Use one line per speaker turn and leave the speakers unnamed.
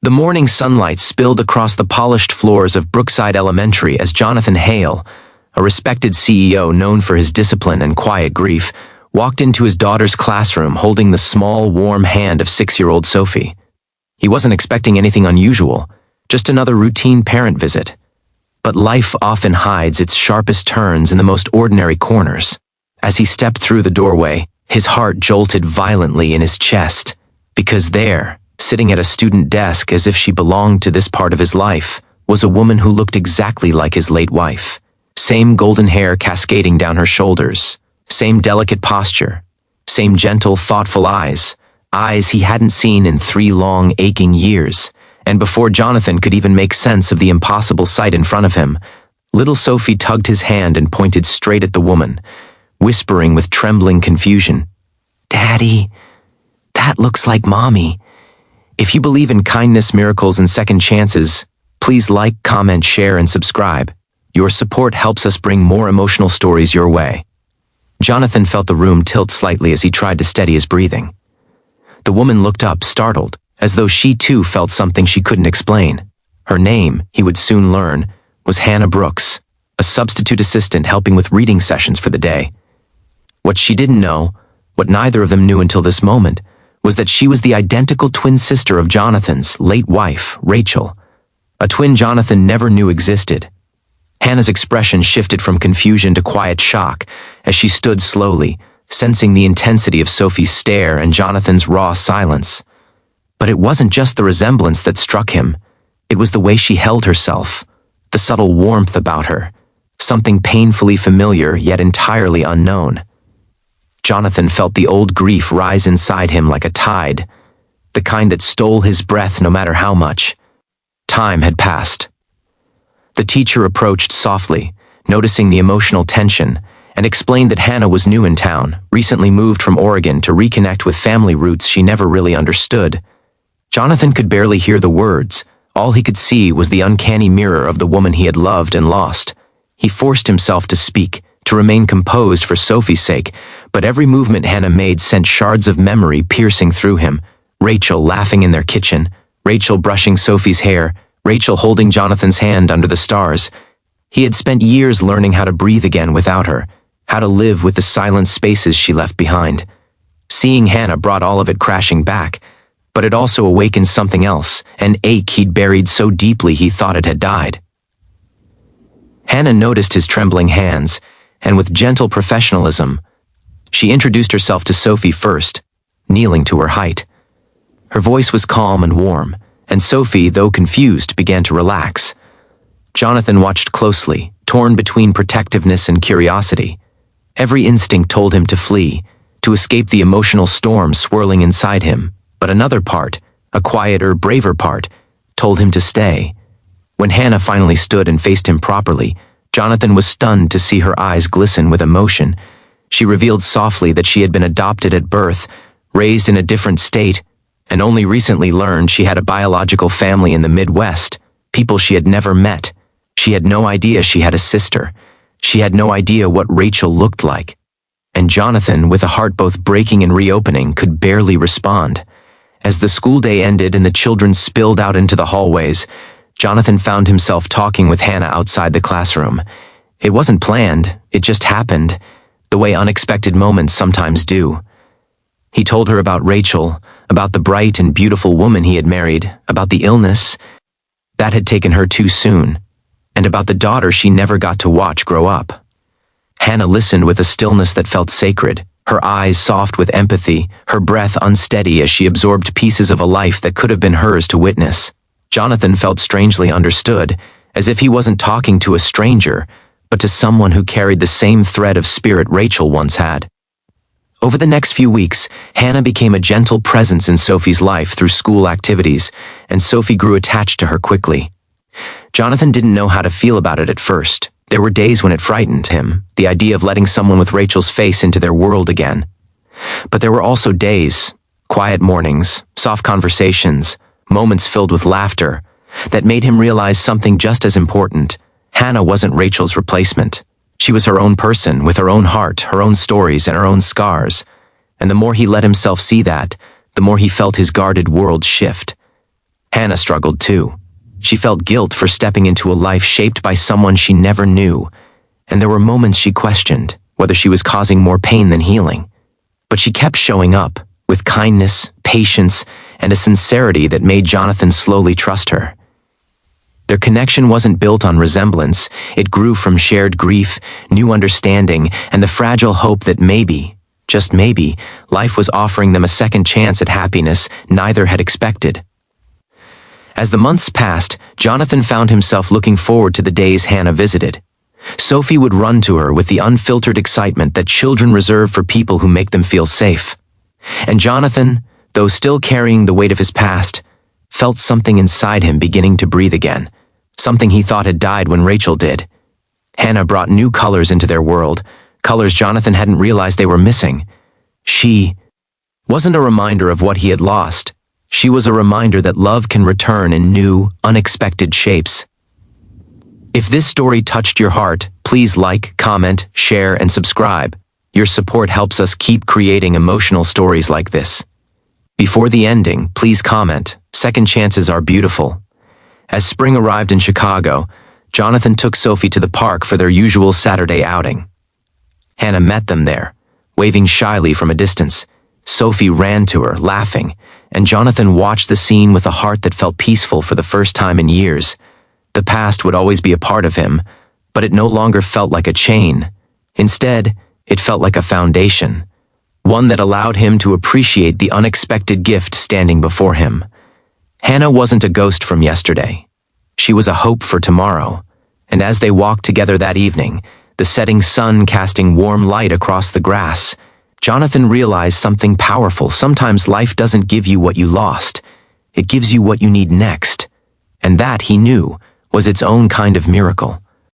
The morning sunlight spilled across the polished floors of Brookside Elementary as Jonathan Hale, a respected CEO known for his discipline and quiet grief, walked into his daughter's classroom holding the small, warm hand of 6-year-old Sophie. He wasn't expecting anything unusual, just another routine parent visit. But life often hides its sharpest turns in the most ordinary corners. As he stepped through the doorway, his heart jolted violently in his chest, because there, sitting at a student desk as if she belonged to this part of his life, was a woman who looked exactly like his late wife. Same golden hair cascading down her shoulders, same delicate posture, same gentle, thoughtful eyes he hadn't seen in 3 long, aching years. And before Jonathan could even make sense of the impossible sight in front of him, little Sophie tugged his hand and pointed straight at the woman, whispering with trembling confusion, "Daddy, that looks like Mommy. If you believe in kindness, miracles, and second chances, please like, comment, share, and subscribe. Your support helps us bring more emotional stories your way." Jonathan felt the room tilt slightly as he tried to steady his breathing. The woman looked up, startled, as though she too felt something she couldn't explain. Her name, he would soon learn, was Hannah Brooks, a substitute assistant helping with reading sessions for the day. What she didn't know, what neither of them knew until this moment, was that she was the identical twin sister of Jonathan's late wife, Rachel, a twin Jonathan never knew existed. Hannah's expression shifted from confusion to quiet shock as she stood slowly, sensing the intensity of Sophie's stare and Jonathan's raw silence. But it wasn't just the resemblance that struck him. It was the way she held herself, the subtle warmth about her, something painfully familiar yet entirely unknown. Jonathan felt the old grief rise inside him like a tide, the kind that stole his breath no matter how much. Time had passed. The teacher approached softly, noticing the emotional tension, and explained that Hannah was new in town, recently moved from Oregon to reconnect with family roots she never really understood. Jonathan could barely hear the words. All he could see was the uncanny mirror of the woman he had loved and lost. He forced himself to speak, to remain composed for Sophie's sake, but every movement Hannah made sent shards of memory piercing through him. Rachel laughing in their kitchen, Rachel brushing Sophie's hair, Rachel holding Jonathan's hand under the stars. He had spent years learning how to breathe again without her, how to live with the silent spaces she left behind. Seeing Hannah brought all of it crashing back, but it also awakened something else, an ache he'd buried so deeply he thought it had died. Hannah noticed his trembling hands, and with gentle professionalism, she introduced herself to Sophie first, kneeling to her height. Her voice was calm and warm, and Sophie, though confused, began to relax. Jonathan watched closely, torn between protectiveness and curiosity. Every instinct told him to flee, to escape the emotional storm swirling inside him, but another part, a quieter, braver part, told him to stay. When Hannah finally stood and faced him properly, Jonathan was stunned to see her eyes glisten with emotion. She revealed softly that she had been adopted at birth, raised in a different state, and only recently learned she had a biological family in the Midwest, people she had never met. She had no idea she had a sister. She had no idea what Rachel looked like. And Jonathan, with a heart both breaking and reopening, could barely respond. As the school day ended and the children spilled out into the hallways, Jonathan found himself talking with Hannah outside the classroom. It wasn't planned, it just happened, the way unexpected moments sometimes do. He told her about Rachel, about the bright and beautiful woman he had married, about the illness that had taken her too soon, and about the daughter she never got to watch grow up. Hannah listened with a stillness that felt sacred, her eyes soft with empathy, her breath unsteady as she absorbed pieces of a life that could have been hers to witness. Jonathan felt strangely understood, as if he wasn't talking to a stranger, but to someone who carried the same thread of spirit Rachel once had. Over the next few weeks, Hannah became a gentle presence in Sophie's life through school activities, and Sophie grew attached to her quickly. Jonathan didn't know how to feel about it at first. There were days when it frightened him, the idea of letting someone with Rachel's face into their world again. But there were also days, quiet mornings, soft conversations, moments filled with laughter, that made him realize something just as important. Hannah wasn't Rachel's replacement. She was her own person, with her own heart, her own stories, and her own scars. And the more he let himself see that, the more he felt his guarded world shift. Hannah struggled too. She felt guilt for stepping into a life shaped by someone she never knew, and there were moments she questioned whether she was causing more pain than healing. But she kept showing up, with kindness, patience, and a sincerity that made Jonathan slowly trust her. Their connection wasn't built on resemblance, it grew from shared grief, new understanding, and the fragile hope that maybe, just maybe, life was offering them a second chance at happiness neither had expected. As the months passed, Jonathan found himself looking forward to the days Hannah visited. Sophie would run to her with the unfiltered excitement that children reserve for people who make them feel safe. And Jonathan, though still carrying the weight of his past, felt something inside him beginning to breathe again, something he thought had died when Rachel did. Hannah brought new colors into their world, colors Jonathan hadn't realized they were missing. She wasn't a reminder of what he had lost. She was a reminder that love can return in new, unexpected shapes. If this story touched your heart, please like, comment, share, and subscribe. Your support helps us keep creating emotional stories like this. Before the ending, please comment, "Second chances are beautiful." As spring arrived in Chicago, Jonathan took Sophie to the park for their usual Saturday outing. Hannah met them there, waving shyly from a distance. Sophie ran to her, laughing, and Jonathan watched the scene with a heart that felt peaceful for the first time in years. The past would always be a part of him, but it no longer felt like a chain. Instead, it felt like a foundation, one that allowed him to appreciate the unexpected gift standing before him. Hannah wasn't a ghost from yesterday. She was a hope for tomorrow, and as they walked together that evening, the setting sun casting warm light across the grass, Jonathan realized something powerful. Sometimes life doesn't give you what you lost. It gives you what you need next. And that, he knew, was its own kind of miracle.